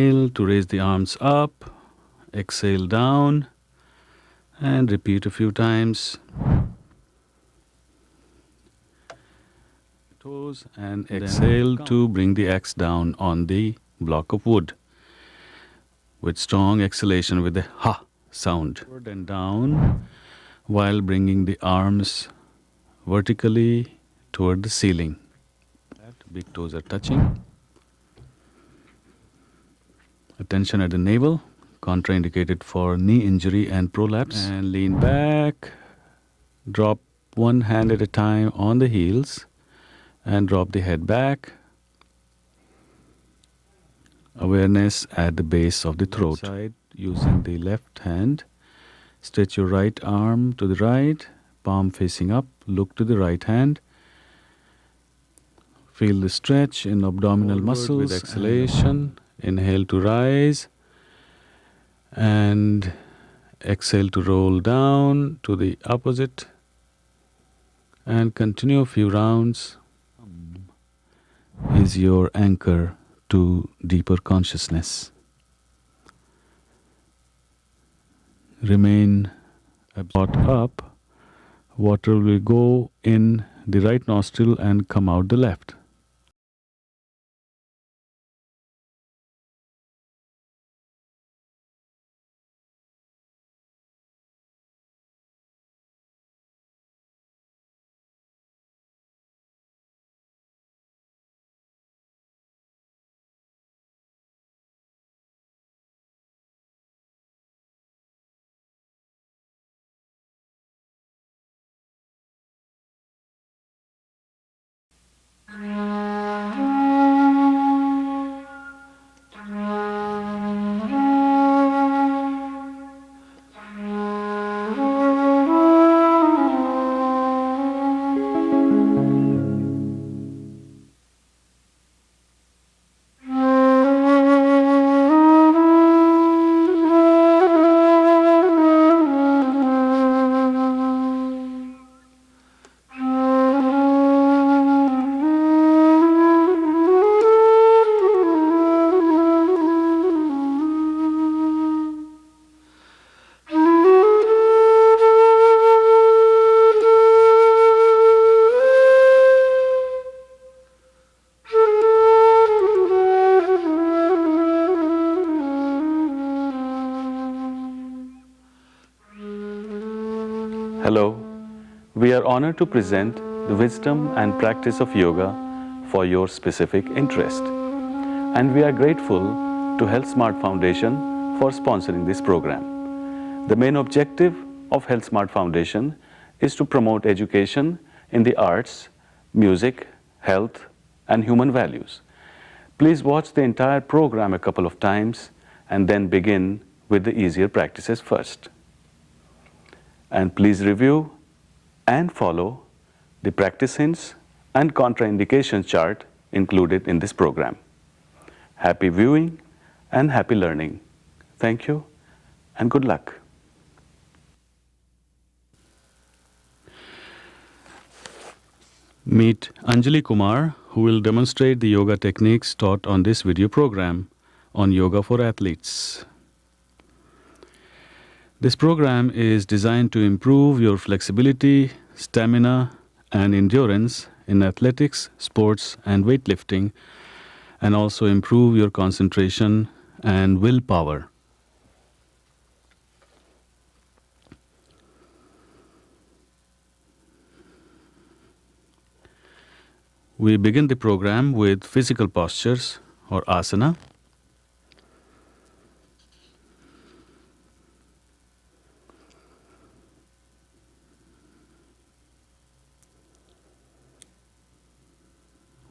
Inhale to raise the arms up, exhale down, and repeat a few times. Toes and exhale to bring the axe down on the block of wood with strong exhalation with the ha sound. Forward and down while bringing the arms vertically toward the ceiling. Big toes are touching. Attention at the navel, contraindicated for knee injury and prolapse. And lean back. Drop one hand at a time on the heels and drop the head back. Awareness at the base of the throat. Side, using the left hand. Stretch your right arm to the right, palm facing up. Look to the right hand. Feel the stretch in abdominal muscles. With exhalation, inhale to rise and exhale to roll down to the opposite and continue a few rounds. Is your anchor to deeper consciousness. Remain brought up. Water will go in the right nostril and come out the left. Hello, we are honored to present the wisdom and practice of yoga for your specific interest. And we are grateful to Health Smart Foundation for sponsoring this program. The main objective of Health Smart Foundation is to promote education in the arts, music, health, and human values. Please watch the entire program a couple of times and then begin with the easier practices first. And please review and follow the practice hints and contraindication chart included in this program. Happy viewing and happy learning. Thank you and good luck. Meet Anjali Kumar, who will demonstrate the yoga techniques taught on this video program on Yoga for Athletes. This program is designed to improve your flexibility, stamina, and endurance in athletics, sports, and weightlifting, and also improve your concentration and willpower. We begin the program with physical postures or asana.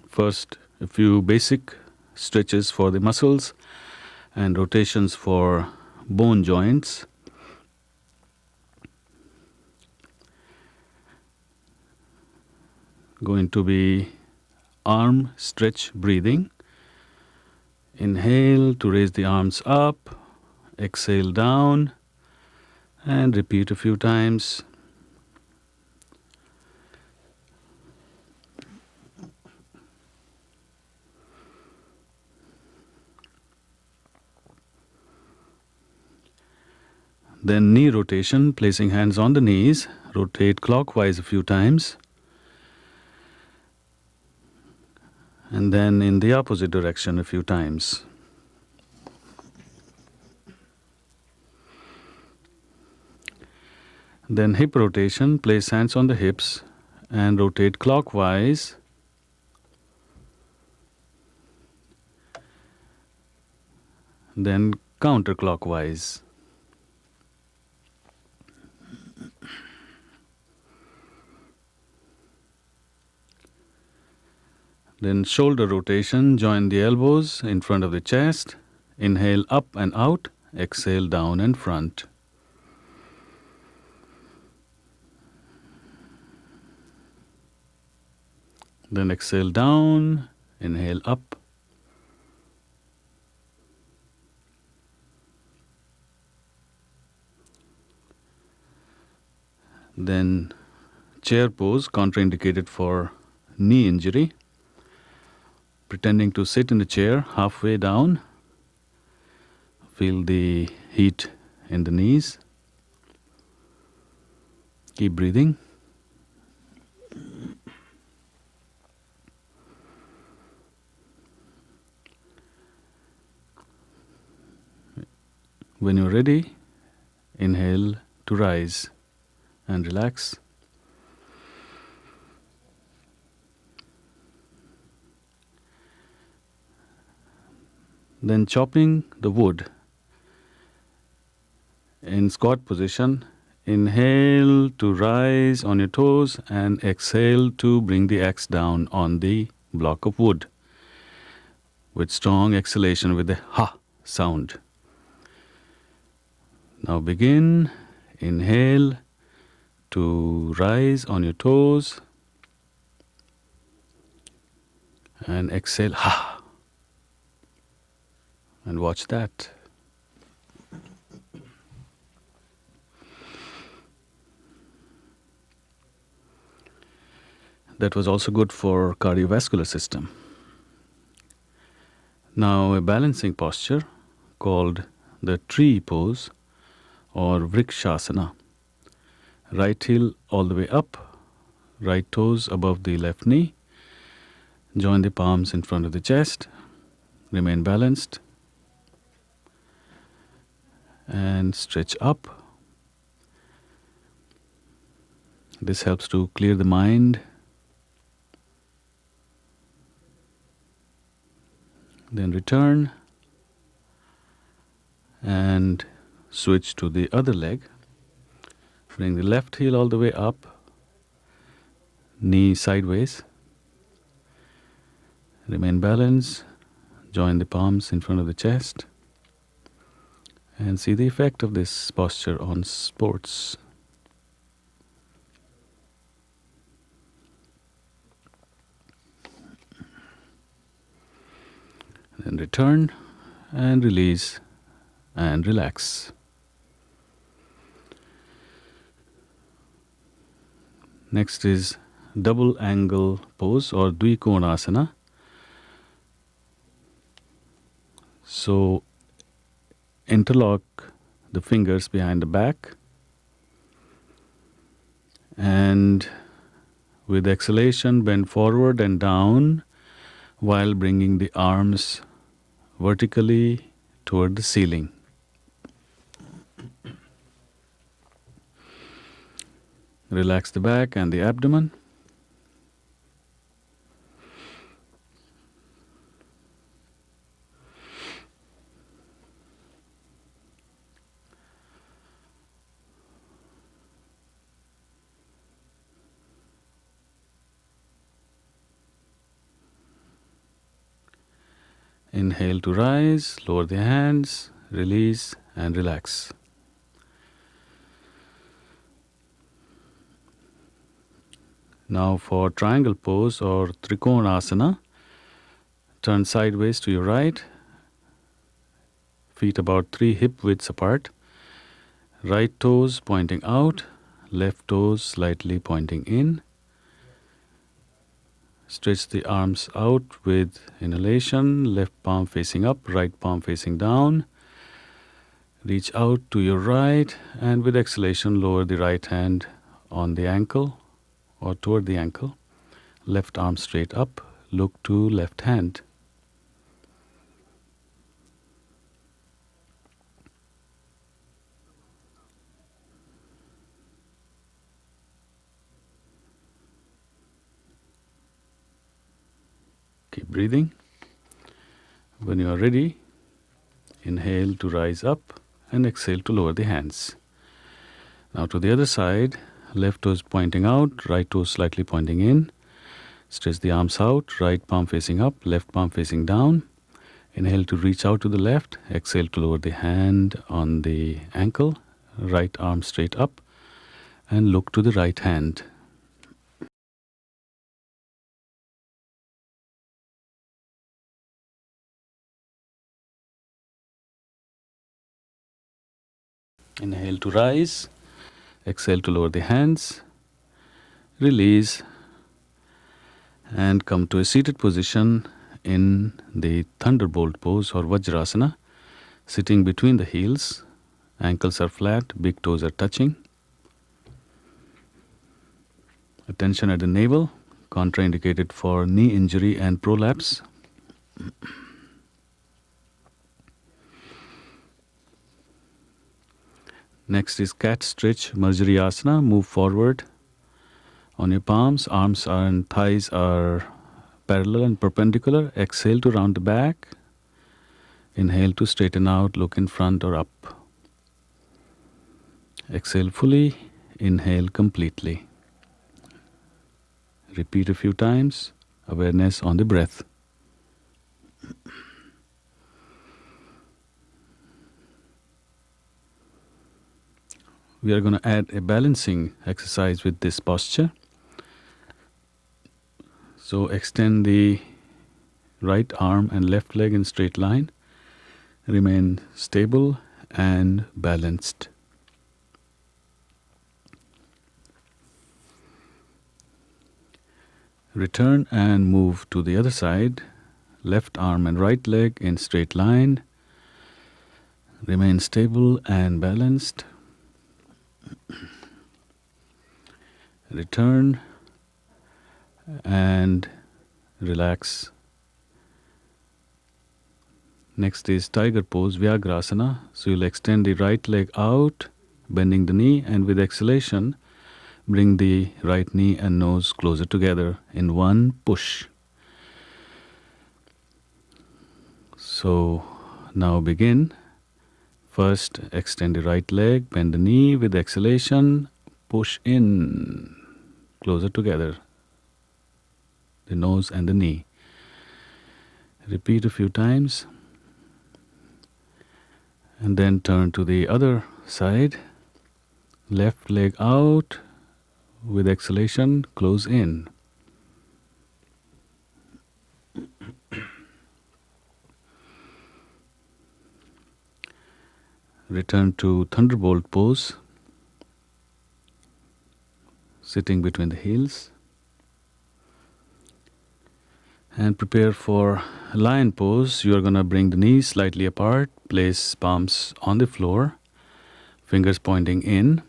First, a few basic stretches for the muscles and rotations for bone joints. Going to be arm stretch breathing. Inhale to raise the arms up, exhale down, and repeat a few times. Then knee rotation, placing hands on the knees, rotate clockwise a few times. And then in the opposite direction a few times. Then hip rotation, place hands on the hips and rotate clockwise. Then counterclockwise. Then shoulder rotation, join the elbows in front of the chest. Inhale up and out, exhale down and front. Then exhale down, inhale up. Then chair pose, contraindicated for knee injury. Pretending to sit in the chair halfway down. Feel the heat in the knees. Keep breathing. When you're ready, inhale to rise and relax. Then chopping the wood. In squat position, inhale to rise on your toes and exhale to bring the axe down on the block of wood with strong exhalation with the ha sound. Now begin. Inhale to rise on your toes and exhale ha. And watch that. That was also good for cardiovascular system. Now a balancing posture called the tree pose or vrikshasana. Right heel all the way up, right toes above the left knee. Join the palms in front of the chest. Remain balanced. And stretch up. This helps to clear the mind. Then return and switch to the other leg. Bring the left heel all the way up, knee sideways. Remain balanced. Join the palms in front of the chest. And see the effect of this posture on sports. Then return and release and relax. Next is double angle pose or Dvikonasana. So interlock the fingers behind the back and with exhalation bend forward and down while bringing the arms vertically toward the ceiling. Relax the back and the abdomen. Inhale to rise, lower the hands, release and relax. Now for triangle pose or Trikonasana, turn sideways to your right, feet about 3 hip widths apart, right toes pointing out, left toes slightly pointing in. Stretch the arms out with inhalation, left palm facing up, right palm facing down. Reach out to your right, and with exhalation, lower the right hand on the ankle or toward the ankle. Left arm straight up. Look to left hand. Keep breathing. When you are ready, inhale to rise up and exhale to lower the hands. Now to the other side, left toes pointing out, right toes slightly pointing in. Stretch the arms out, right palm facing up, left palm facing down. Inhale to reach out to the left, exhale to lower the hand on the ankle, right arm straight up, and look to the right hand. Inhale to rise, exhale to lower the hands, release, and come to a seated position in the thunderbolt pose or Vajrasana, sitting between the heels. Ankles are flat, big toes are touching. Attention at the navel, contraindicated for knee injury and prolapse. Next is cat stretch, Marjariyasana. Move forward on your palms. Arms and thighs are parallel and perpendicular. Exhale to round the back. Inhale to straighten out, look in front or up. Exhale fully. Inhale completely. Repeat a few times. Awareness on the breath. We are going to add a balancing exercise with this posture. So extend the right arm and left leg in straight line. Remain stable and balanced. Return and move to the other side. Left arm and right leg in straight line. Remain stable and balanced. Return and relax. Next is tiger pose, Vyagrasana. So you'll extend the right leg out, bending the knee, and with exhalation, bring the right knee and nose closer together in one push. So now begin. First, extend the right leg, bend the knee with exhalation, push in, closer together, the nose and the knee. Repeat a few times. And then turn to the other side. Left leg out, with exhalation, close in. Return to thunderbolt pose, sitting between the heels. And prepare for lion pose. You are going to bring the knees slightly apart, place palms on the floor, fingers pointing in.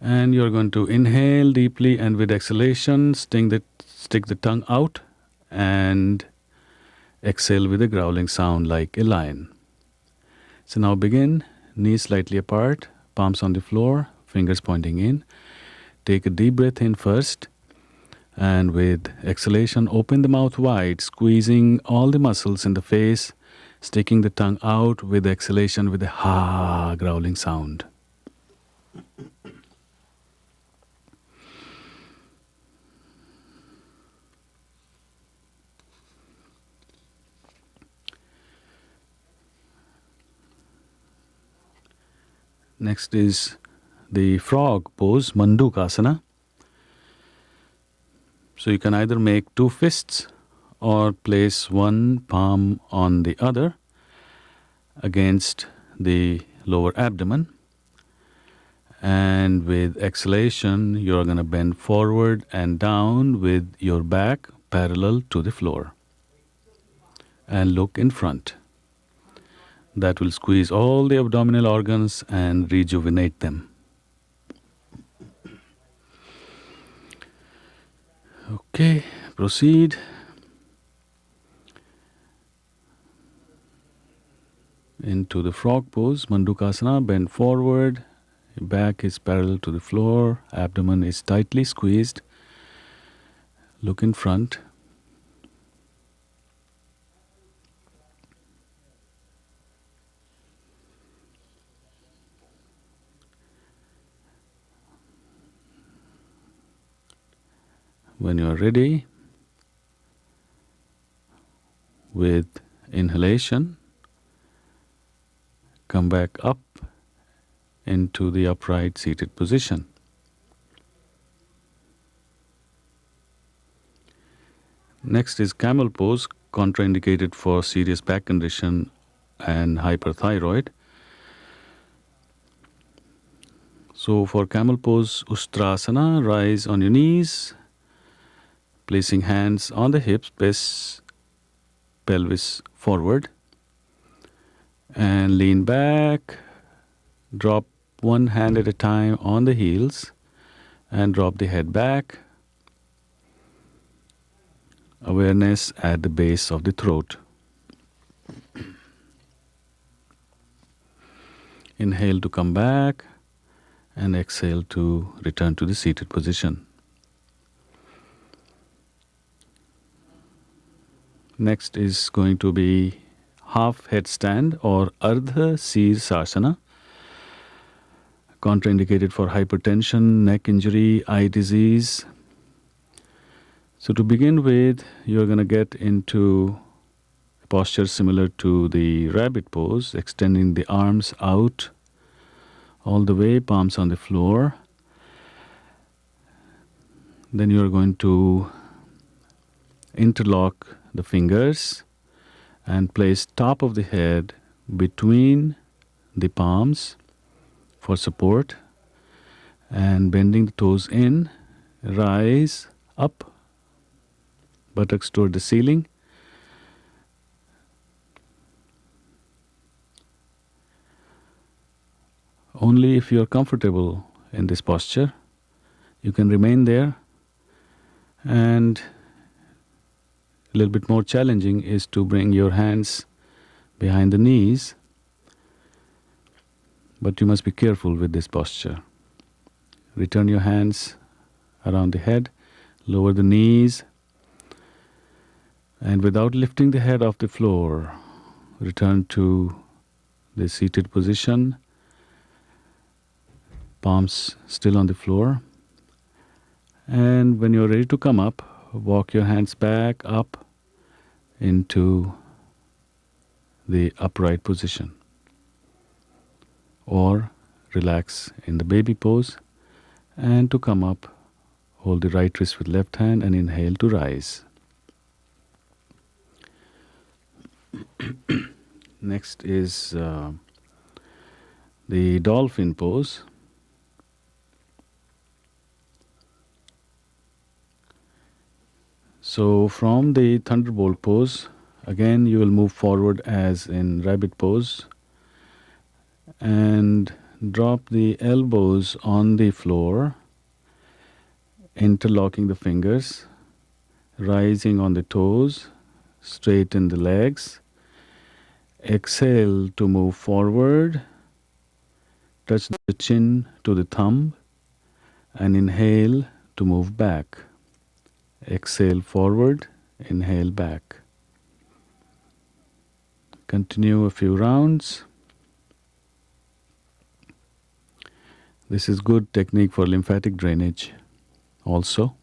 And you are going to inhale deeply, and with exhalation, stick the tongue out and exhale with a growling sound like a lion. So now begin, knees slightly apart, palms on the floor, fingers pointing in. Take a deep breath in first, and with exhalation, open the mouth wide, squeezing all the muscles in the face, sticking the tongue out with exhalation with a ha growling sound. Next is the frog pose, Mandukasana. So you can either make two fists or place one palm on the other against the lower abdomen. And with exhalation, you're going to bend forward and down with your back parallel to the floor. And look in front. That will squeeze all the abdominal organs and rejuvenate them. Okay, proceed. Into the frog pose, Mandukasana, bend forward, back is parallel to the floor, abdomen is tightly squeezed, look in front. When you are ready, with inhalation, come back up into the upright seated position. Next is camel pose, contraindicated for serious back condition and hyperthyroid. So for camel pose, Ustrasana, rise on your knees, placing hands on the hips, press pelvis forward and lean back, drop one hand at a time on the heels and drop the head back. Awareness at the base of the throat. Inhale to come back and exhale to return to the seated position. Next is going to be half headstand or Ardha Sirsasana, contraindicated for hypertension, neck injury, eye disease. So to begin with, you're going to get into a posture similar to the rabbit pose, extending the arms out all the way, palms on the floor. Then you're going to interlock the fingers and place top of the head between the palms for support, and bending the toes in, rise up, buttocks toward the ceiling. Only if you are comfortable in this posture, you can remain there. And a little bit more challenging is to bring your hands behind the knees, but you must be careful with this posture. Return your hands around the head, lower the knees, and without lifting the head off the floor, return to the seated position, palms still on the floor. And when you're ready to come up, walk your hands back up into the upright position, or relax in the baby pose. And to come up, hold the right wrist with left hand and inhale to rise. Next is the dolphin pose. So from the thunderbolt pose, again you will move forward as in rabbit pose and drop the elbows on the floor, interlocking the fingers, rising on the toes, straighten the legs. Exhale to move forward, touch the chin to the thumb, and inhale to move back. Exhale forward, inhale back. Continue a few rounds. This is good technique for lymphatic drainage also.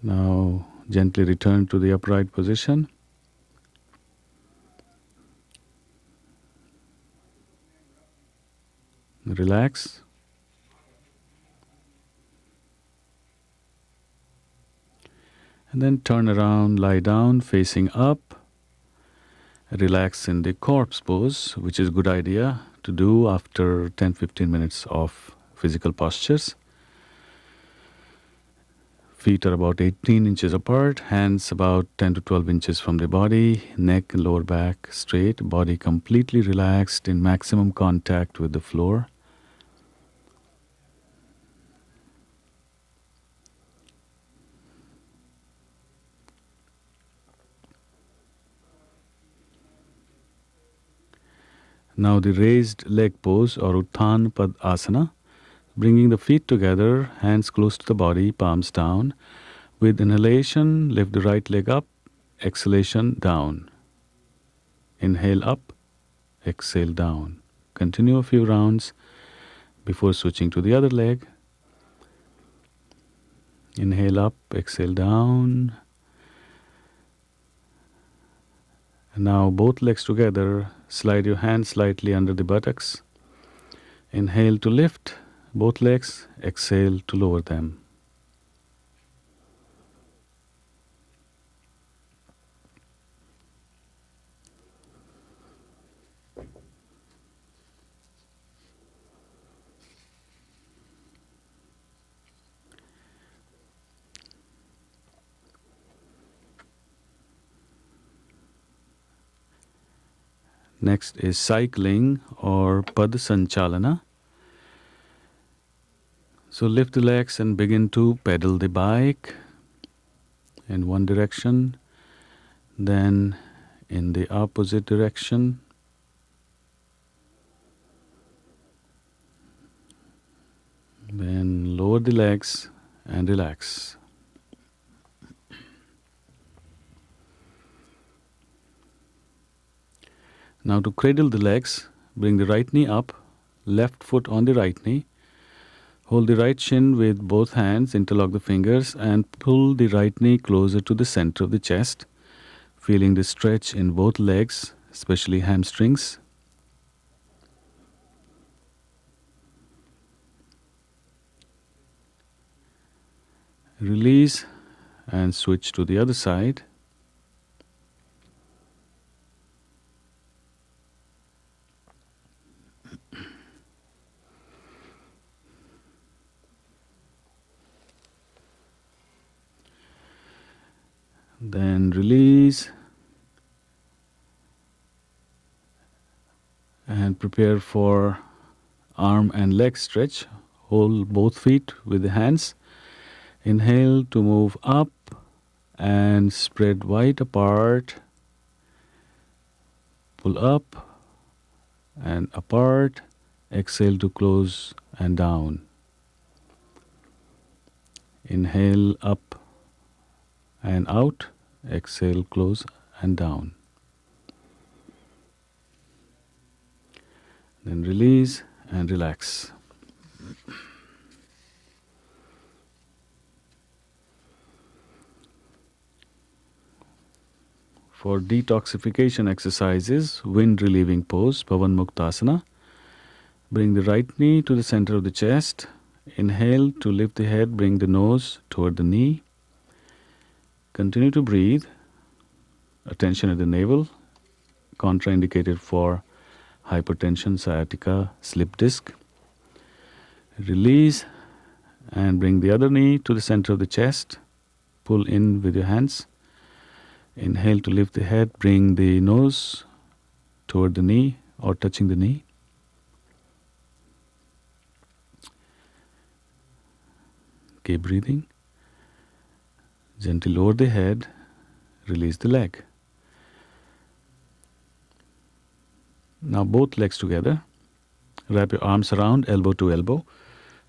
Now gently return to the upright position. Relax. And then turn around, lie down, facing up. Relax in the corpse pose, which is a good idea to do after 10-15 minutes of physical postures. Feet are about 18 inches apart, hands about 10 to 12 inches from the body, neck and lower back straight, body completely relaxed in maximum contact with the floor. Now the raised leg pose or Uttan Pad Asana, bringing the feet together, hands close to the body, palms down. With inhalation, lift the right leg up, exhalation down. Inhale up, exhale down. Continue a few rounds before switching to the other leg. Inhale up, exhale down. And now both legs together, slide your hands slightly under the buttocks. Inhale to lift both legs, exhale to lower them. Next is cycling or Pad Sanchalana. So lift the legs and begin to pedal the bike in one direction, then in the opposite direction. Then lower the legs and relax. Now to cradle the legs, bring the right knee up, left foot on the right knee. Hold the right shin with both hands, interlock the fingers and pull the right knee closer to the center of the chest, feeling the stretch in both legs, especially hamstrings. Release and switch to the other side. Then release and prepare for arm and leg stretch. Hold both feet with the hands. Inhale to move up and spread wide apart. Pull up and apart. Exhale to close and down. Inhale up and out. Exhale, close and down. Then release and relax. For detoxification exercises, wind relieving pose, Pavan Muktasana. Bring the right knee to the center of the chest. Inhale to lift the head, bring the nose toward the knee. Continue to breathe. Attention at the navel, contraindicated for hypertension, sciatica, slip disc. Release and bring the other knee to the center of the chest. Pull in with your hands. Inhale to lift the head, bring the nose toward the knee or touching the knee. Keep breathing. Gently lower the head, release the leg. Now both legs together. Wrap your arms around, elbow to elbow.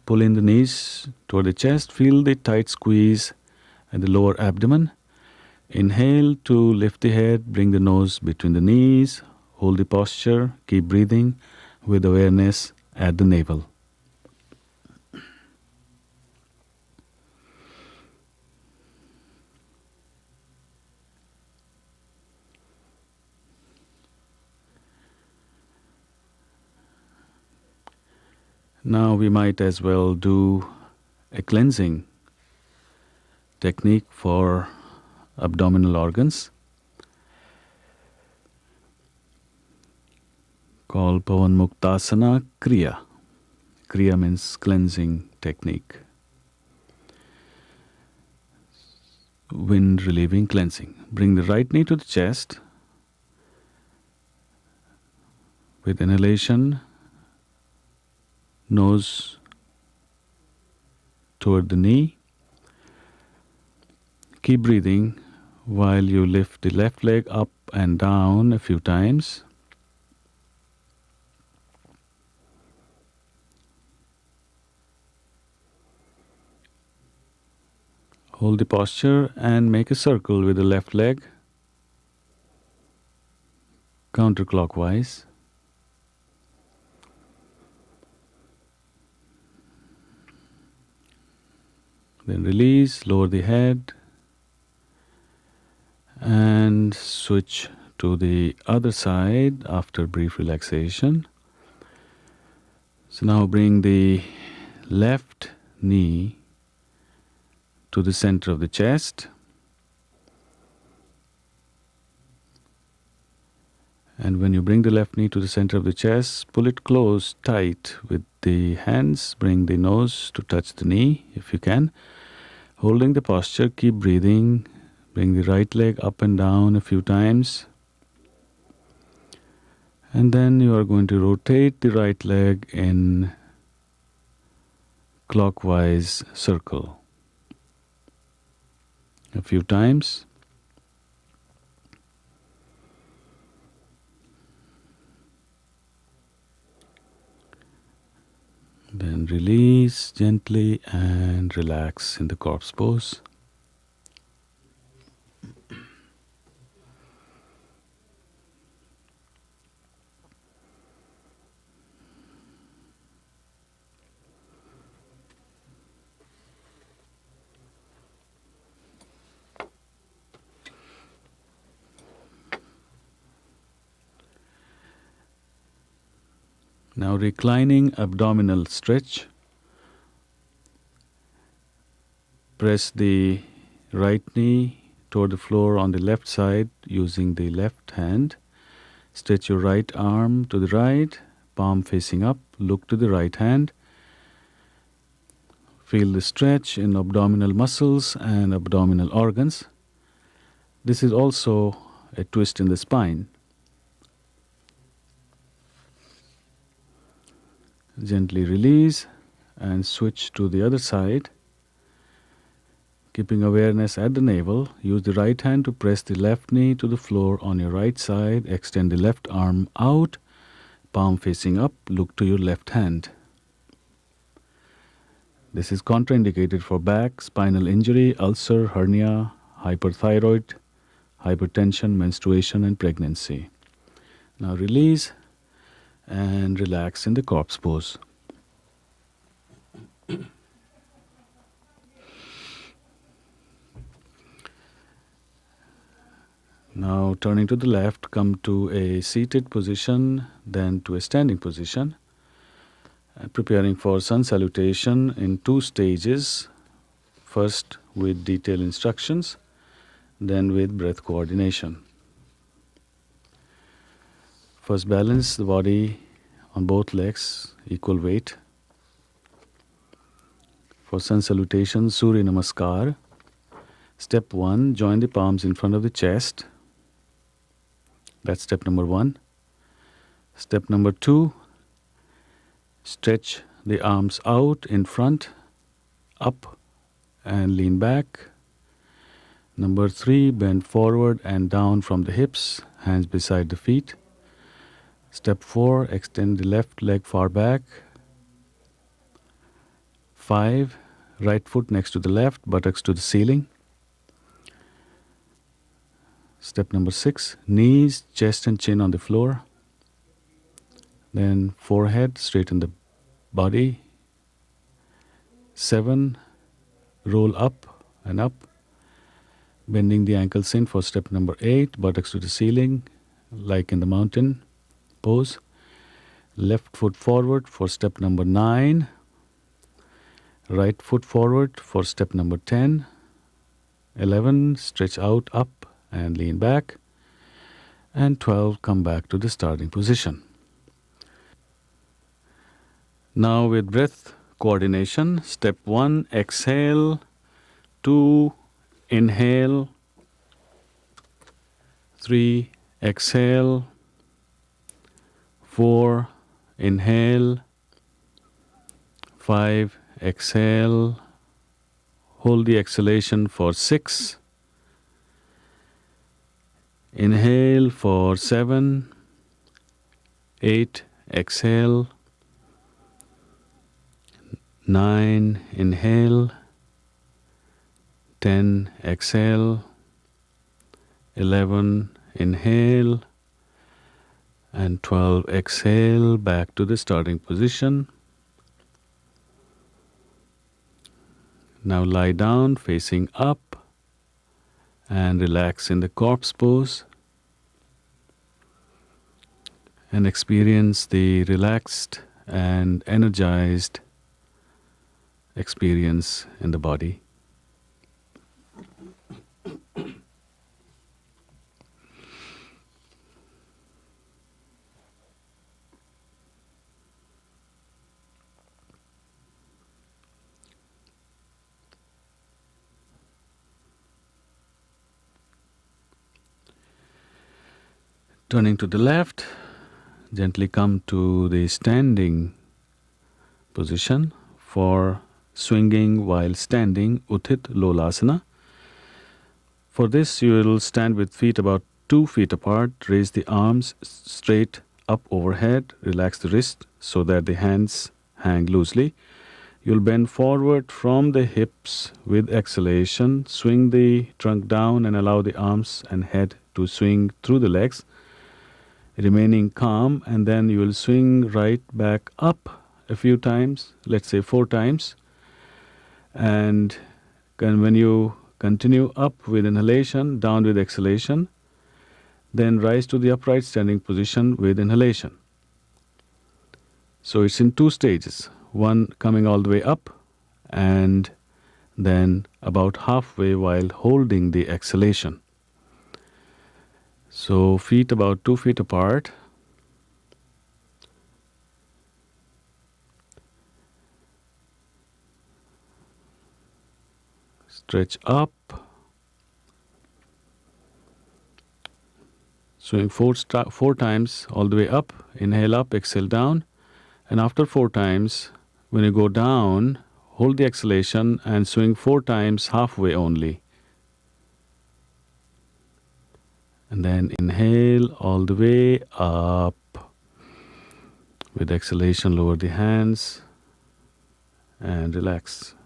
Pull in the knees toward the chest. Feel the tight squeeze at the lower abdomen. Inhale to lift the head, bring the nose between the knees. Hold the posture, keep breathing with awareness at the navel. Now we might as well do a cleansing technique for abdominal organs called Pavan Muktasana Kriya. Kriya means cleansing technique. wind relieving cleansing. Bring the right knee to the chest with inhalation, nose toward the knee. Keep breathing while you lift the left leg up and down a few times. Hold the posture and make a circle with the left leg counterclockwise. Then release, lower the head, and switch to the other side after brief relaxation. So now bring the left knee to the center of the chest. And when you bring the left knee to the center of the chest, pull it close, tight with the hands. Bring the nose to touch the knee if you can. Holding the posture, keep breathing. Bring the right leg up and down a few times. And then you are going to rotate the right leg in clockwise circle a few times. Then release gently and relax in the corpse pose. Now reclining abdominal stretch. Press the right knee toward the floor on the left side using the left hand. Stretch your right arm to the right, palm facing up. Look to the right hand. Feel the stretch in abdominal muscles and abdominal organs. This is also a twist in the spine. Gently release and switch to the other side. Keeping awareness at the navel, use the right hand to press the left knee to the floor on your right side. Extend the left arm out, palm facing up. Look to your left hand. This is contraindicated for back, spinal injury, ulcer, hernia, hyperthyroid, hypertension, menstruation, and pregnancy. Now release and relax in the corpse pose. Now turning to the left, come to a seated position, then to a standing position. Preparing for sun salutation in 2 stages. First with detailed instructions, then with breath coordination. First, balance the body on both legs, equal weight. For sun salutation, Surya Namaskar. Step 1, join the palms in front of the chest. That's step number 1. Step number 2, stretch the arms out in front, up and lean back. Number 3, bend forward and down from the hips, hands beside the feet. Step 4, extend the left leg far back. 5, right foot next to the left, buttocks to the ceiling. Step number 6, knees, chest and chin on the floor. Then forehead, straighten the body. 7, roll up and up. Bending the ankles in for step number 8, buttocks to the ceiling, like in the mountain pose. Left foot forward for step number 9. Right foot forward for step number 10. 11, stretch out, up and lean back. And 12, come back to the starting position. Now with breath coordination, step 1, exhale. 2, inhale, 3, exhale, 4, inhale, 5, exhale, hold the exhalation for 6, inhale for 7, 8, exhale, 9, inhale, 10, exhale, 11, inhale, and 12, exhale, back to the starting position. Now lie down facing up and relax in the corpse pose and experience the relaxed and energized experience in the body. Turning to the left, gently come to the standing position for swinging while standing, Utthit Lolasana. For this, you will stand with feet about 2 feet apart, raise the arms straight up overhead, relax the wrist so that the hands hang loosely. You'll bend forward from the hips with exhalation, swing the trunk down and allow the arms and head to swing through the legs, remaining calm, and then you will swing right back up a few times, let's say 4 times. And when you continue up with inhalation, down with exhalation, then rise to the upright standing position with inhalation. So it's in 2 stages, one coming all the way up and then about halfway while holding the exhalation. So feet about 2 feet apart. Stretch up. Swing 4 times all the way up. Inhale up, exhale down. And after 4 times, when you go down, hold the exhalation and swing 4 times halfway only. And then inhale all the way up. With exhalation, lower the hands and relax.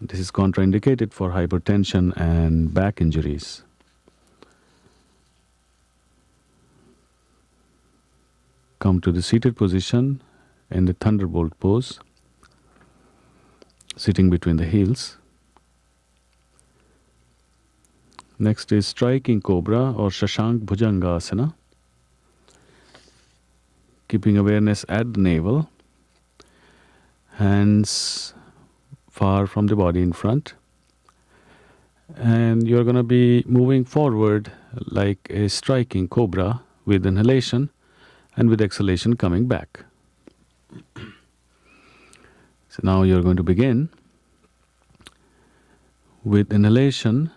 This is contraindicated for hypertension and back injuries. Come to the seated position in the thunderbolt pose, sitting between the heels. Next is striking cobra or Shashank Bhujangasana. Keeping awareness at the navel, hands far from the body in front. And you're going to be moving forward like a striking cobra with inhalation and with exhalation coming back. So now you're going to begin with inhalation.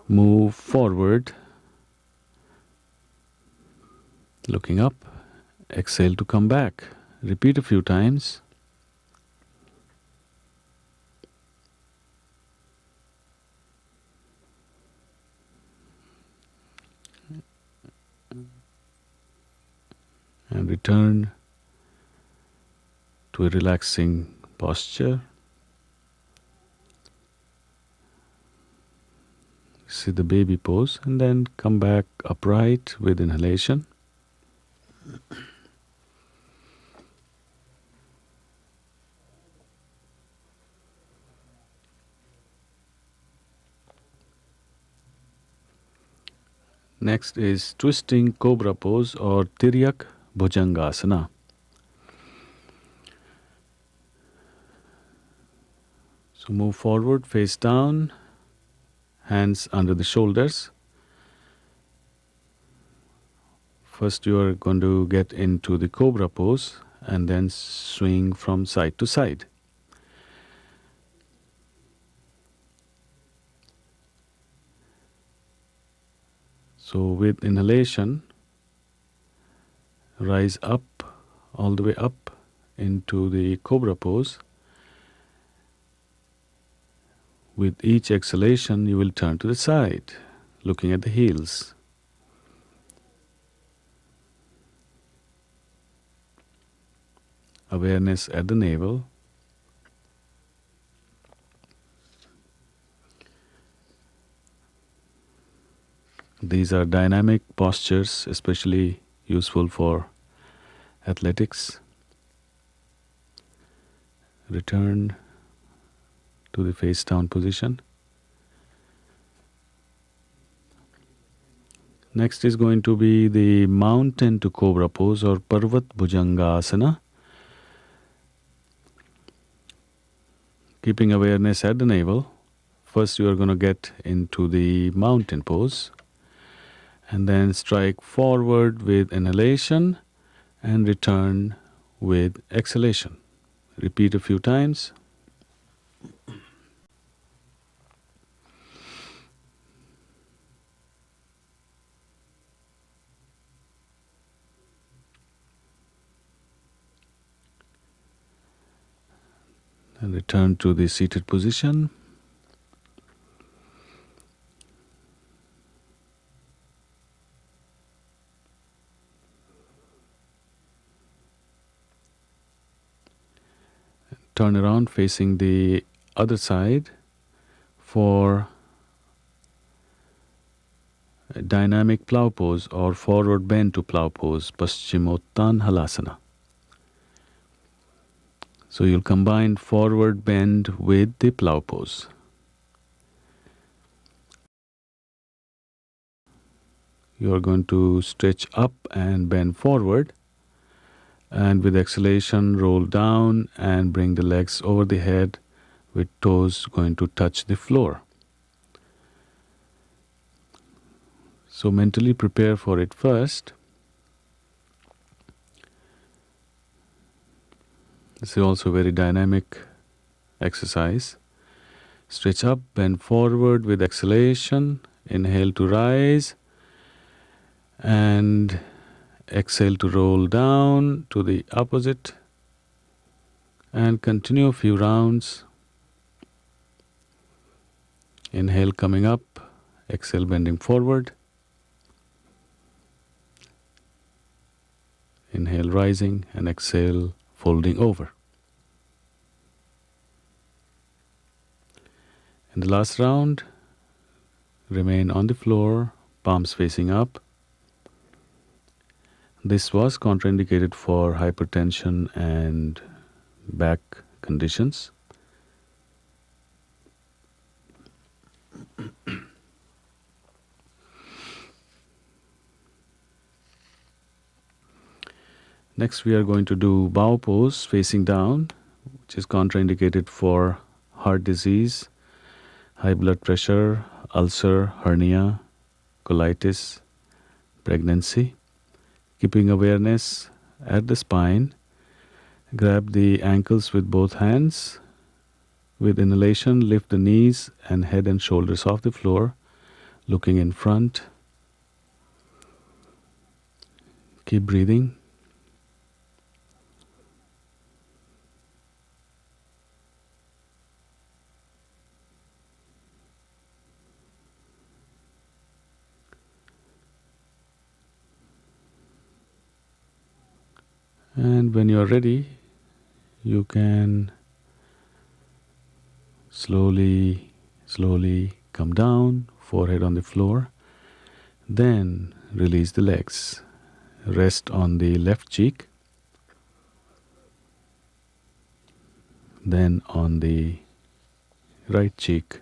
Move forward, looking up, exhale to come back. Repeat a few times. And return to a relaxing posture. See the baby pose and then come back upright with inhalation. Next is twisting cobra pose or Tiryak Bhujangasana. So move forward, face down, hands under the shoulders. First you are going to get into the cobra pose and then swing from side to side. So with inhalation, rise up, all the way up into the cobra pose. With each exhalation, you will turn to the side, looking at the heels. Awareness at the navel. These are dynamic postures, especially useful for athletics. Return to the face down position. Next is going to be the mountain to cobra pose or Parvat Bhujangasana. Keeping awareness at the navel. First you are going to get into the mountain pose and then strike forward with inhalation and return with exhalation. Repeat a few times. And return to the seated position. Turn around facing the other side for a dynamic plow pose or forward bend to plow pose, Paschimottan Halasana. So you'll combine forward bend with the plow pose. You are going to stretch up and bend forward, and with exhalation roll down and bring the legs over the head with toes going to touch the floor. So mentally prepare for it first. This is also a very dynamic exercise. Stretch up, bend forward with exhalation. Inhale to rise and exhale to roll down to the opposite and continue a few rounds. Inhale coming up, exhale bending forward. Inhale rising and exhale folding over. In the last round, remain on the floor, palms facing up. This was contraindicated for hypertension and back conditions. Next we are going to do bow pose facing down, which is contraindicated for heart disease, high blood pressure, ulcer, hernia, colitis, pregnancy. Keeping awareness at the spine, grab the ankles with both hands. With inhalation, lift the knees and head and shoulders off the floor, looking in front. Keep breathing. And when you are ready, you can slowly come down, forehead on the floor. Then release the legs. Rest on the left cheek. Then on the right cheek.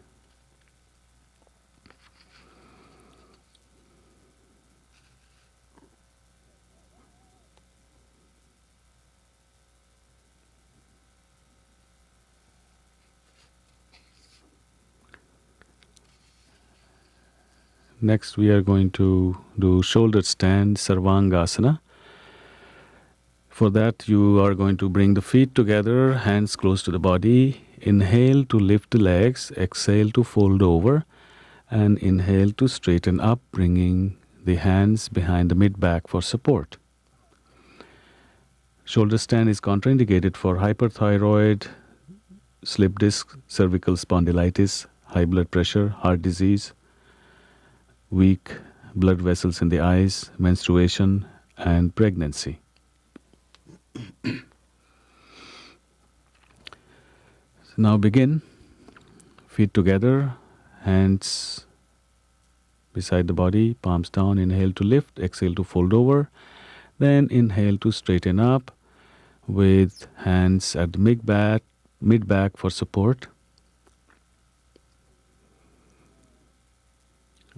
Next we are going to do shoulder stand Sarvangasana. For that you are going to bring the feet together, hands close to the body. Inhale to lift the legs, exhale to fold over, and inhale to straighten up, bringing the hands behind the mid-back for support. Shoulder stand is contraindicated for hyperthyroid, slip disc, cervical spondylitis, high blood pressure, heart disease, weak blood vessels in the eyes, menstruation, and pregnancy. So now begin. Feet together, hands beside the body, palms down. Inhale to lift, exhale to fold over. Then inhale to straighten up with hands at the mid-back for support.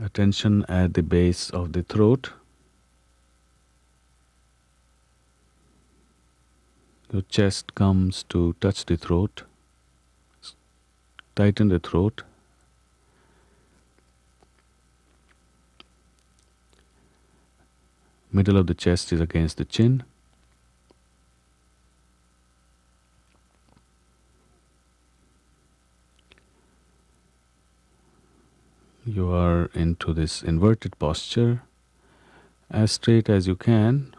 Attention at the base of the throat. Your chest comes to touch the throat. Tighten the throat. Middle of the chest is against the chin. You are into this inverted posture, as straight as you can.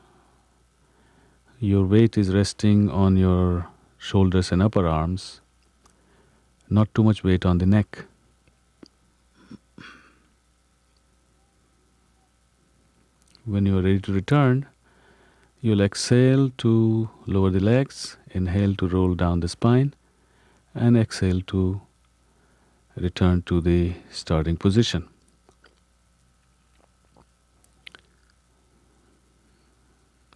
Your weight is resting on your shoulders and upper arms, not too much weight on the neck. When you are ready to return, you'll exhale to lower the legs, inhale to roll down the spine, and exhale to return to the starting position.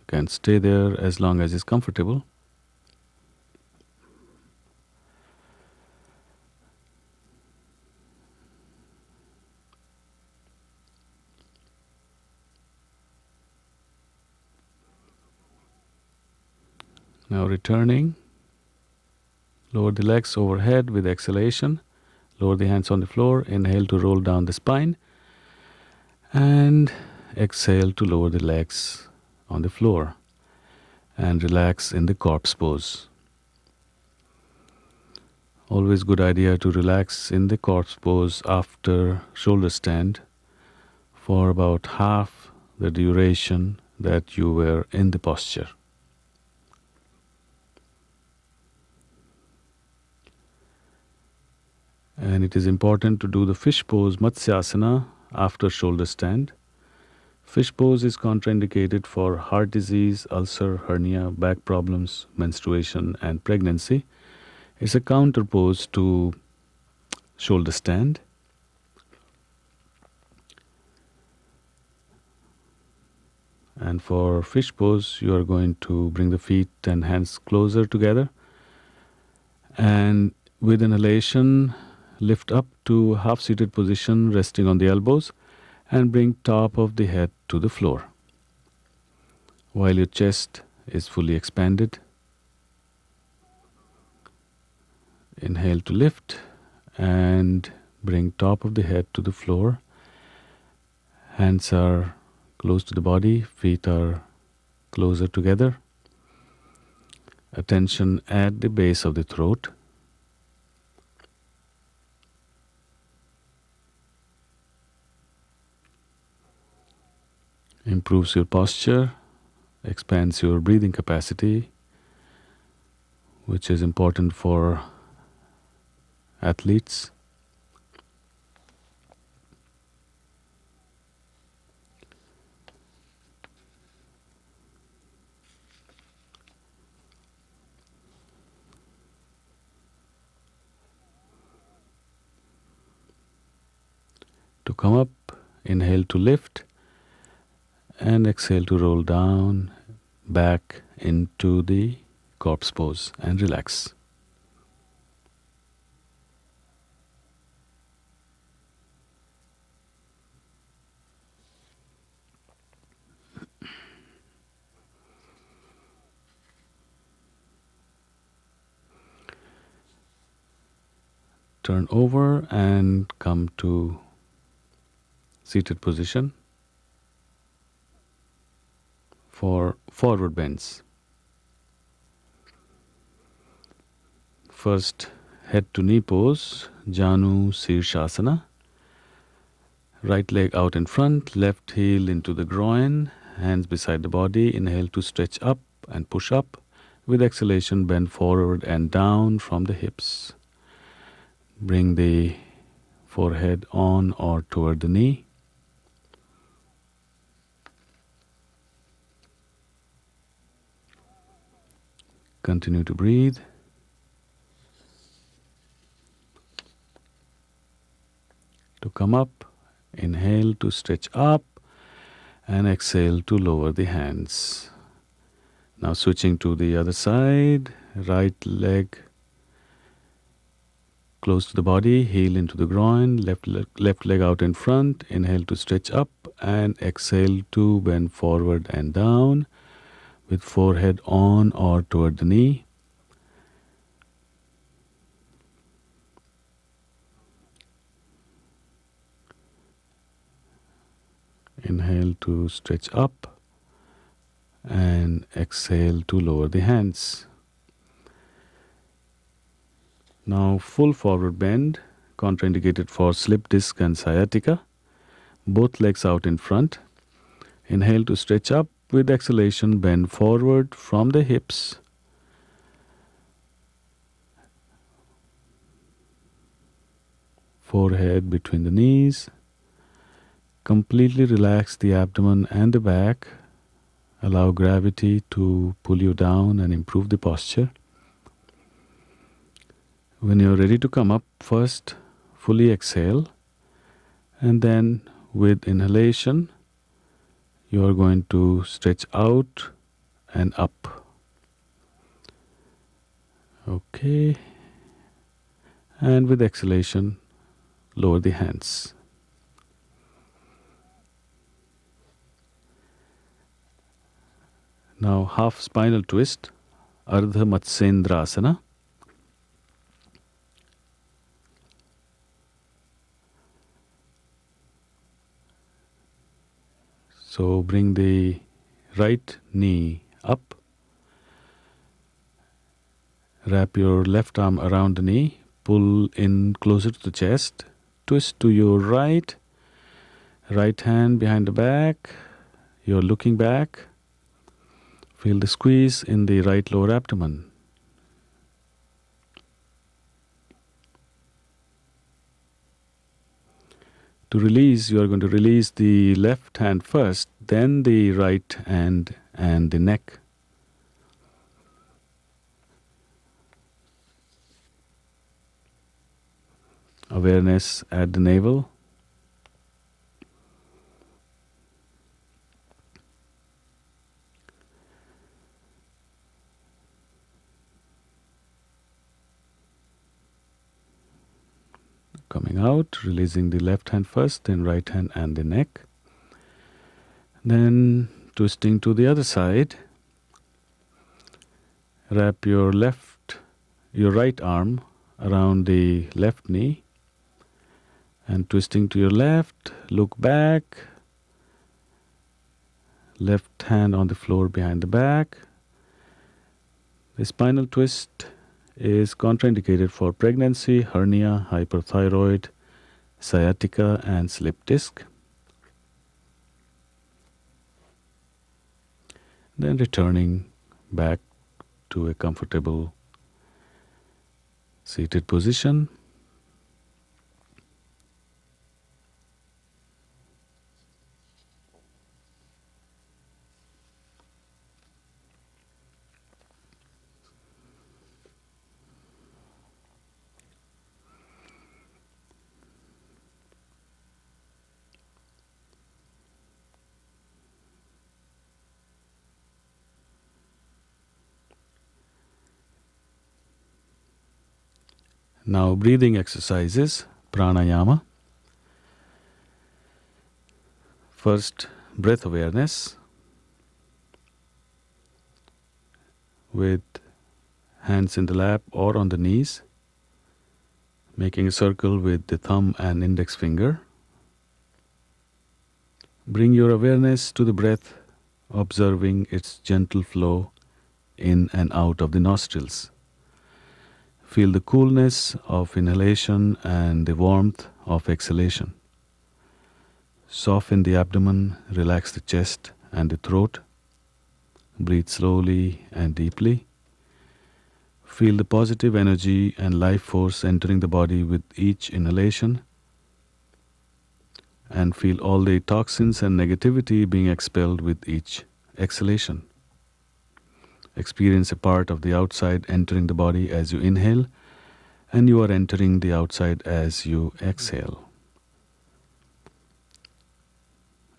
You can stay there as long as is comfortable. Now returning, lower the legs overhead with exhalation. Lower the hands on the floor. Inhale to roll down the spine. And exhale to lower the legs on the floor. And relax in the corpse pose. Always good idea to relax in the corpse pose after shoulder stand for about half the duration that you were in the posture. And it is important to do the fish pose, Matsyasana, after shoulder stand. Fish pose is contraindicated for heart disease, ulcer, hernia, back problems, menstruation, and pregnancy. It's a counter pose to shoulder stand. And for fish pose, you are going to bring the feet and hands closer together. And with inhalation, lift up to half-seated position, resting on the elbows, and bring top of the head to the floor. While your chest is fully expanded, inhale to lift and bring top of the head to the floor. Hands are close to the body, feet are closer together. Attention at the base of the throat. Improves your posture, expands your breathing capacity, which is important for athletes. To come up, inhale to lift, and exhale to roll down, back into the corpse pose and relax. Turn over and come to seated position for forward bends. First, head to knee pose, Janu Sirshasana. Right leg out in front, left heel into the groin, hands beside the body. Inhale to stretch up and push up. With exhalation, bend forward and down from the hips. Bring the forehead on or toward the knee. Continue to breathe. To come up, inhale to stretch up and exhale to lower the hands. Now switching to the other side, right leg close to the body, heel into the groin, left leg out in front. Inhale to stretch up and exhale to bend forward and down with forehead on or toward the knee. Inhale to stretch up and exhale to lower the hands. Now full forward bend, contraindicated for slip disc and sciatica. Both legs out in front. Inhale to stretch up. With exhalation, bend forward from the hips. Forehead between the knees. Completely relax the abdomen and the back. Allow gravity to pull you down and improve the posture. When you're ready to come up, first fully exhale, and then with inhalation, you are going to stretch out and up. Okay. And with exhalation, lower the hands. Now half spinal twist, Ardha Matsyendrasana. So bring the right knee up. Wrap your left arm around the knee. Pull in closer to the chest. Twist to your right. Right hand behind the back. You're looking back. Feel the squeeze in the right lower abdomen. To release, you are going to release the left hand first, then the right hand and the neck. Awareness at the navel. Coming out, releasing the left hand first, then right hand and the neck. Then twisting to the other side. Wrap your right arm around the left knee. And twisting to your left, look back. Left hand on the floor behind the back. The spinal twist is contraindicated for pregnancy, hernia, hyperthyroid, sciatica, and slip disc. Then returning back to a comfortable seated position. Now breathing exercises, pranayama. First, breath awareness with hands in the lap or on the knees, making a circle with the thumb and index finger. Bring your awareness to the breath, observing its gentle flow in and out of the nostrils. Feel the coolness of inhalation and the warmth of exhalation. Soften the abdomen, relax the chest and the throat. Breathe slowly and deeply. Feel the positive energy and life force entering the body with each inhalation. And feel all the toxins and negativity being expelled with each exhalation. Experience a part of the outside entering the body as you inhale, and you are entering the outside as you exhale.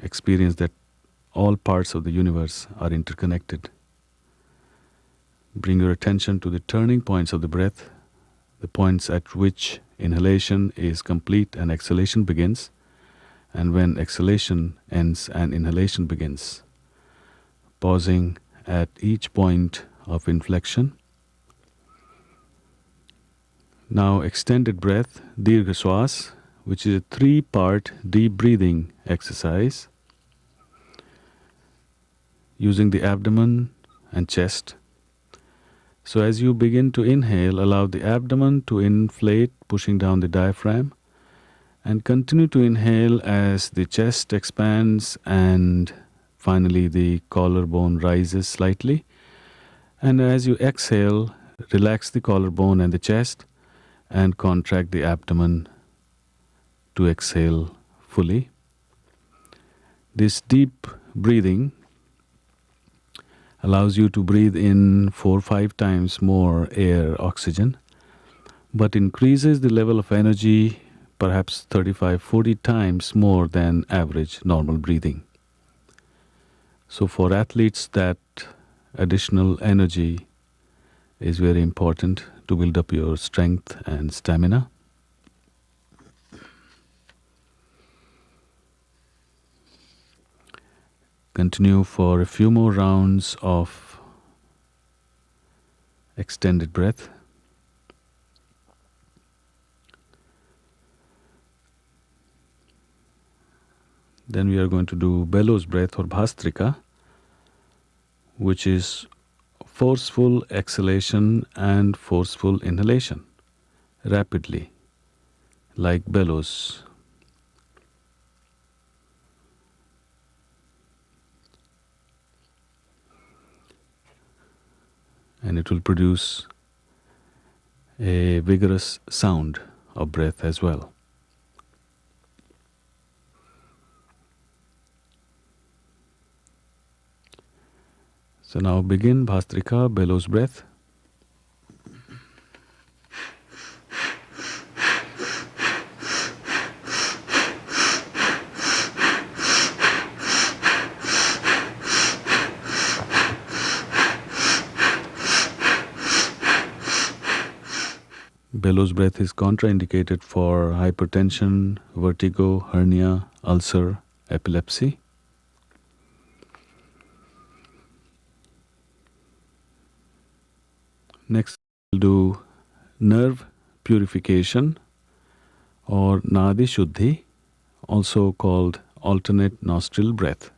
Experience that all parts of the universe are interconnected. Bring your attention to the turning points of the breath, the points at which inhalation is complete and exhalation begins, and when exhalation ends and inhalation begins. Pausing at each point of inflection. Now extended breath, Dirgha Swas, which is a 3-part deep breathing exercise using the abdomen and chest. So as you begin to inhale, allow the abdomen to inflate, pushing down the diaphragm, and continue to inhale as the chest expands and finally the collarbone rises slightly. And as you exhale, relax the collarbone and the chest and contract the abdomen to exhale fully. This deep breathing allows you to breathe in 4 or 5 times more air, oxygen, but increases the level of energy perhaps 35-40 times more than average normal breathing. So for athletes, that additional energy is very important to build up your strength and stamina. Continue for a few more rounds of extended breath. Then we are going to do bellows breath or bhastrika, which is forceful exhalation and forceful inhalation, rapidly, like bellows. And it will produce a vigorous sound of breath as well. So now begin Bhastrika, bellows breath. Bellows breath is contraindicated for hypertension, vertigo, hernia, ulcer, epilepsy. Next, we'll do nerve purification or Nadi Shuddhi, also called alternate nostril breath.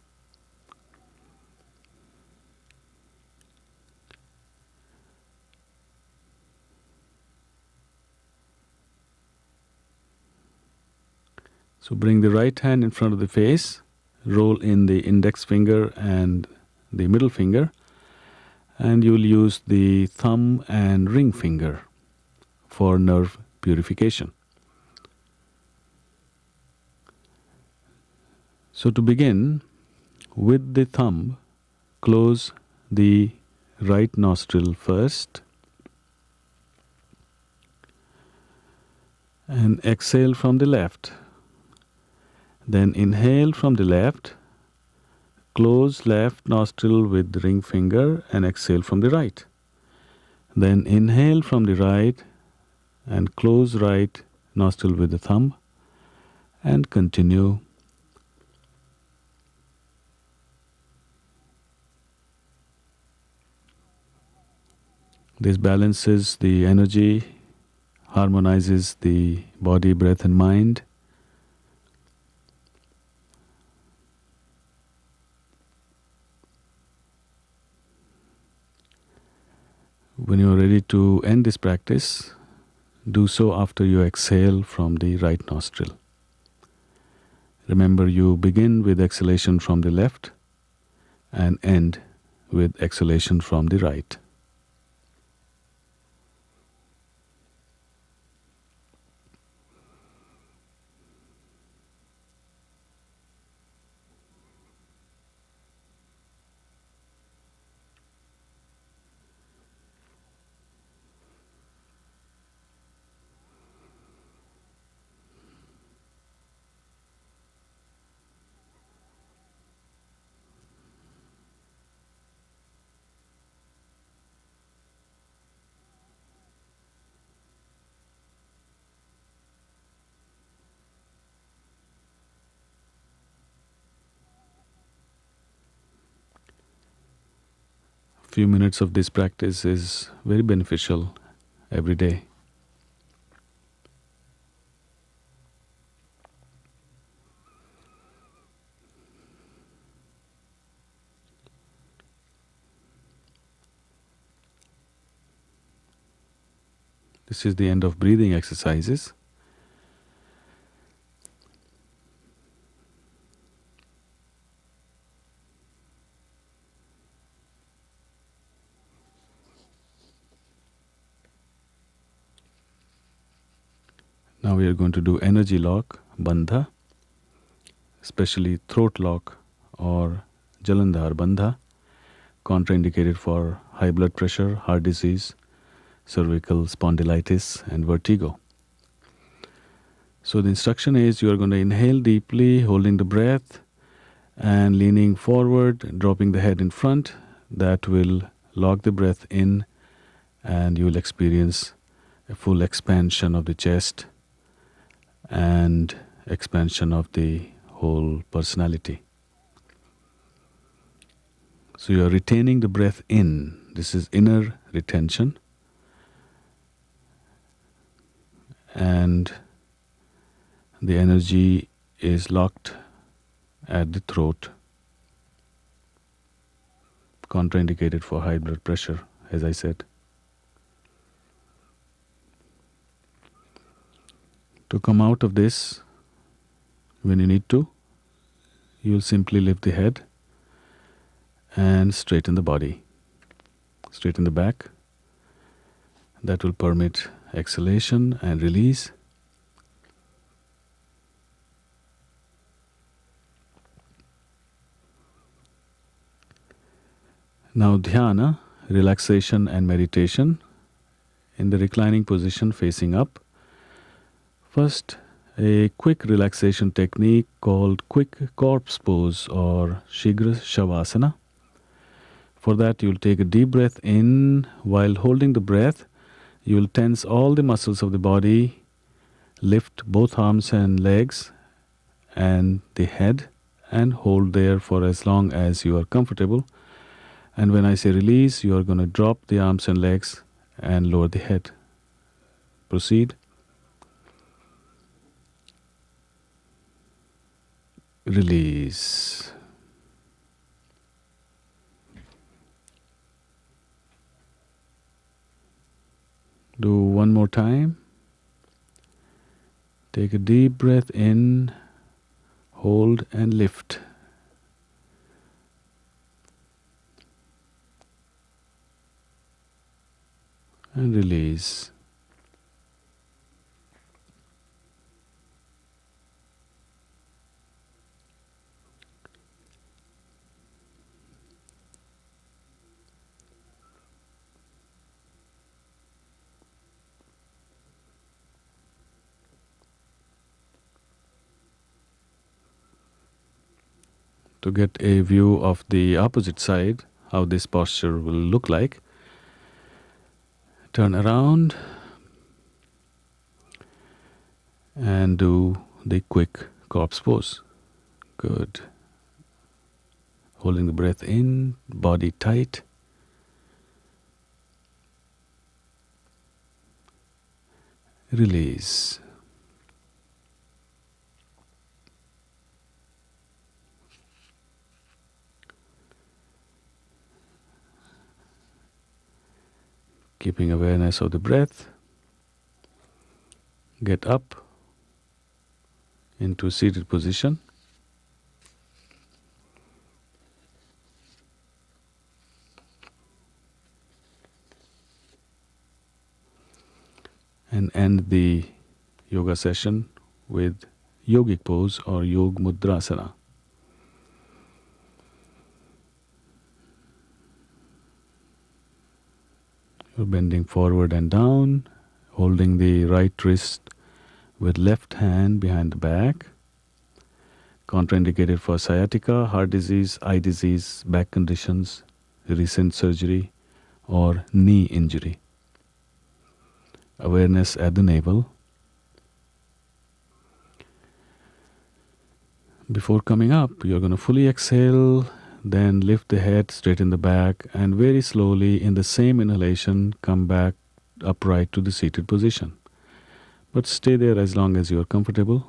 So bring the right hand in front of the face, roll in the index finger and the middle finger, and you will use the thumb and ring finger for nerve purification. So to begin, with the thumb, close the right nostril first and exhale from the left. Then inhale from the left, close left nostril with the ring finger and exhale from the right. Then inhale from the right and close right nostril with the thumb and continue. This balances the energy, harmonizes the body, breath and mind. When you are ready to end this practice, do so after you exhale from the right nostril. Remember, you begin with exhalation from the left and end with exhalation from the right. Few minutes of this practice is very beneficial every day. This is the end of breathing exercises. Now we are going to do energy lock, bandha, especially throat lock or Jalandhar bandha, contraindicated for high blood pressure, heart disease, cervical spondylitis, and vertigo. So the instruction is you are going to inhale deeply, holding the breath and leaning forward, dropping the head in front. That will lock the breath in and you will experience a full expansion of the chest and expansion of the whole personality. So you are retaining the breath in. This is inner retention. And the energy is locked at the throat, contraindicated for high blood pressure, as I said. To come out of this, when you need to, you will simply lift the head and straighten the body, straighten the back. That will permit exhalation and release. Now dhyana, relaxation and meditation in the reclining position facing up. First, a quick relaxation technique called quick corpse pose or Shigra Shavasana. For that, you'll take a deep breath in. While holding the breath, you will tense all the muscles of the body, lift both arms and legs and the head, and hold there for as long as you are comfortable. And when I say release, you are going to drop the arms and legs and lower the head. Proceed. Release. Do one more time. Take a deep breath in, hold and lift. And release. To get a view of the opposite side, how this posture will look like, turn around and do the quick corpse pose. Good. Holding the breath in, body tight. Release. Keeping awareness of the breath. Get up into seated position. end the yoga session with yogic pose or Yog Mudrasana. You're bending forward and down, holding the right wrist with left hand behind the back. Contraindicated for sciatica, heart disease, eye disease, back conditions, recent surgery, or knee injury. Awareness at the navel. Before coming up, you're going to fully exhale, then lift the head, straighten the back, and very slowly in the same inhalation, come back upright to the seated position. But stay there as long as you're comfortable.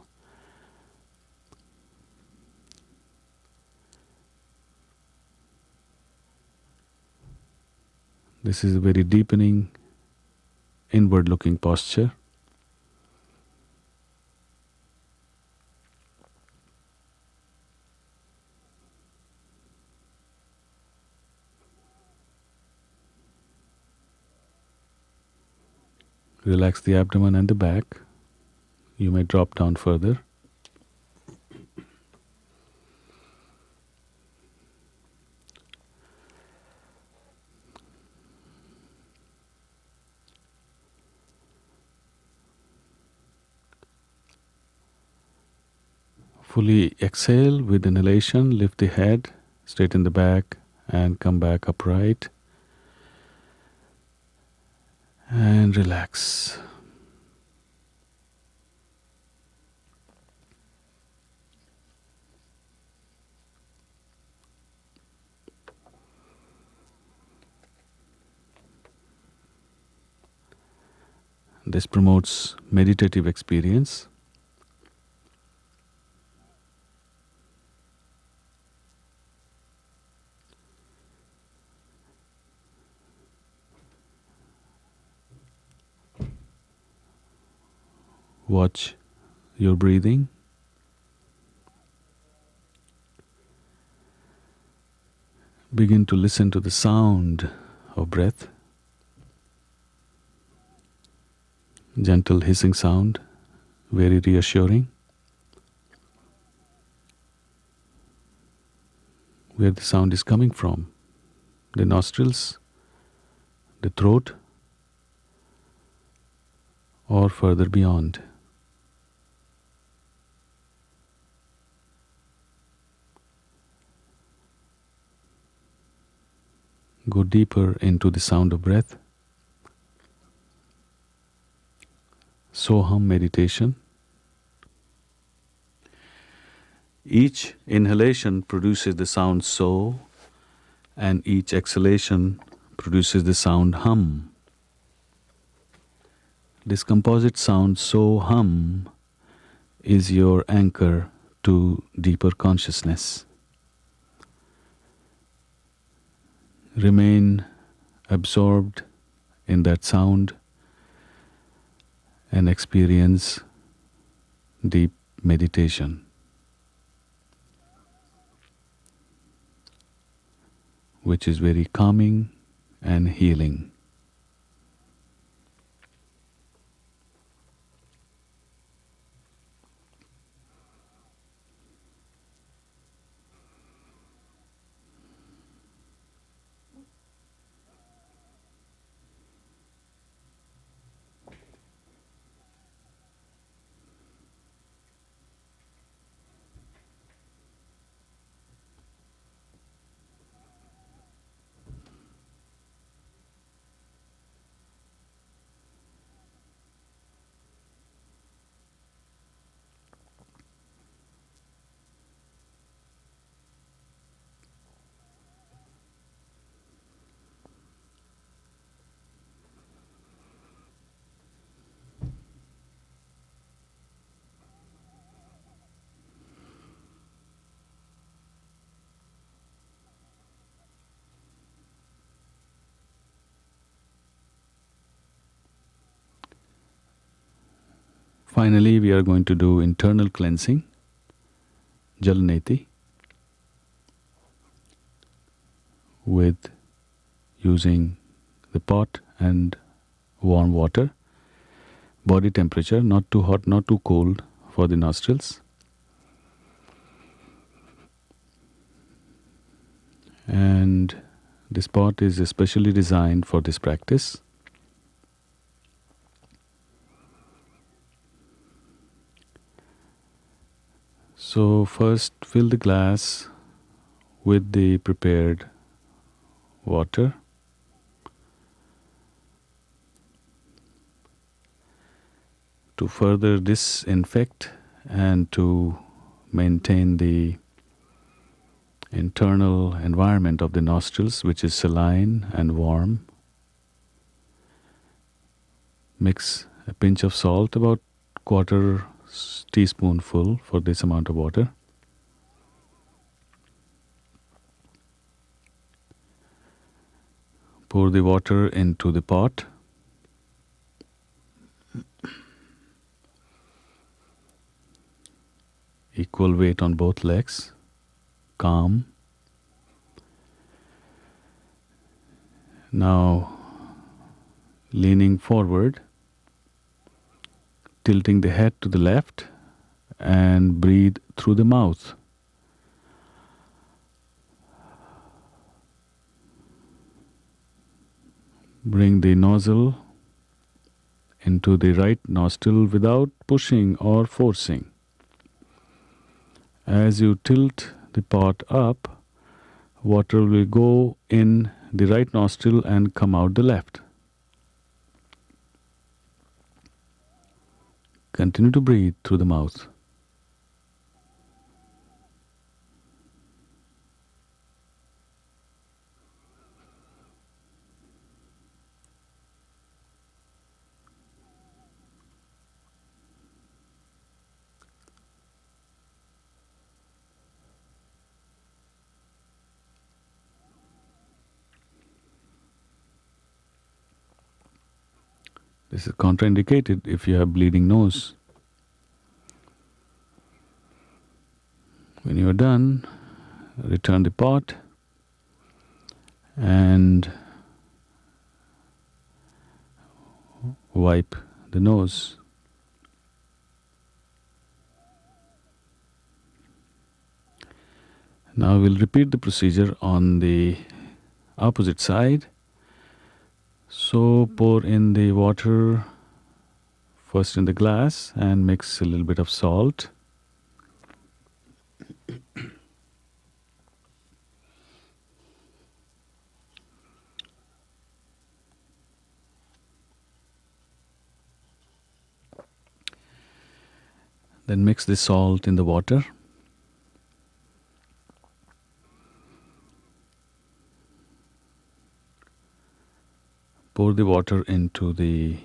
This is a very deepening, inward-looking posture. Relax the abdomen and the back. You may drop down further. Fully exhale with inhalation, lift the head, straighten the back, and come back upright. And relax. This promotes meditative experience. Watch your breathing. Begin to listen to the sound of breath. Gentle hissing sound, very reassuring. Where the sound is coming from, the nostrils, the throat, or further beyond. Go deeper into the sound of breath. Soham meditation. Each inhalation produces the sound so, and each exhalation produces the sound hum. This composite sound so hum is your anchor to deeper consciousness. Remain absorbed in that sound and experience deep meditation, which is very calming and healing. Finally, we are going to do internal cleansing, Jalneti, with using the pot and warm water. body temperature, not too hot, not too cold for the nostrils. And this pot is especially designed for this practice. So first fill the glass with the prepared water. To further disinfect and to maintain the internal environment of the nostrils, which is saline and warm, mix a pinch of salt, about quarter teaspoonful for this amount of water. Pour the water into the pot. Equal weight on both legs. Calm. Now leaning forward, tilting the head to the left, and breathe through the mouth. Bring the nozzle into the right nostril without pushing or forcing. As you tilt the pot up, water will go in the right nostril and come out the left. Continue to breathe through the mouth. This is contraindicated if you have bleeding nose. When you are done, return the pot and wipe the nose. Now we'll repeat the procedure on the opposite side. So pour in the water first in the glass and mix a little bit of salt. Then mix the salt in the water. Pour the water into the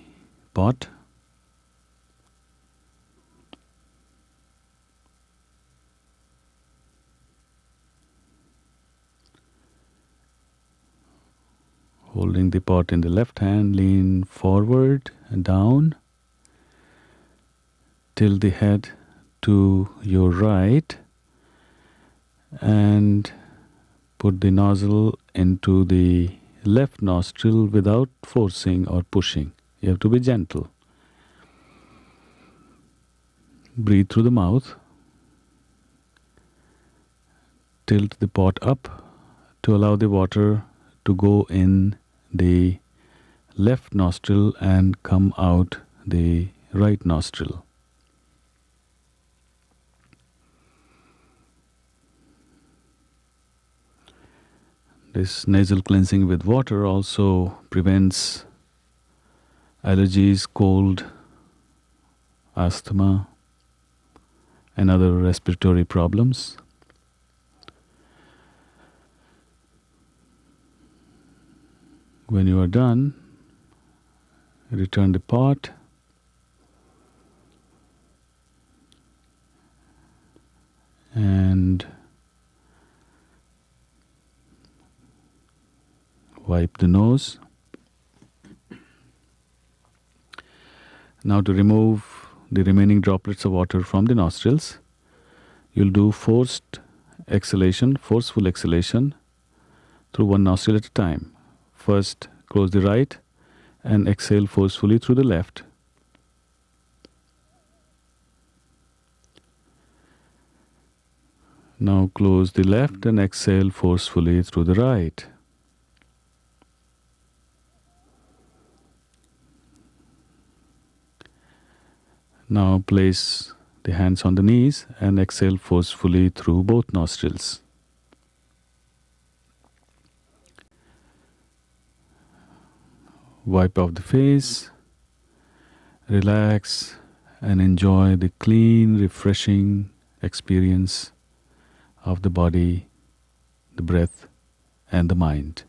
pot. Holding the pot in the left hand, lean forward and down. Tilt the head to your right and put the nozzle into the left nostril without forcing or pushing. You have to be gentle. Breathe through the mouth. Tilt the pot up to allow the water to go in the left nostril and come out the right nostril. This nasal cleansing with water also prevents allergies, cold, asthma, and other respiratory problems. When you are done, return the pot and wipe the nose. Now to remove the remaining droplets of water from the nostrils, you'll do forceful exhalation through one nostril at a time. First, close the right and exhale forcefully through the left. Now close the left and exhale forcefully through the right. Now place the hands on the knees and exhale forcefully through both nostrils. Wipe off the face, relax, and enjoy the clean, refreshing experience of the body, the breath, and the mind.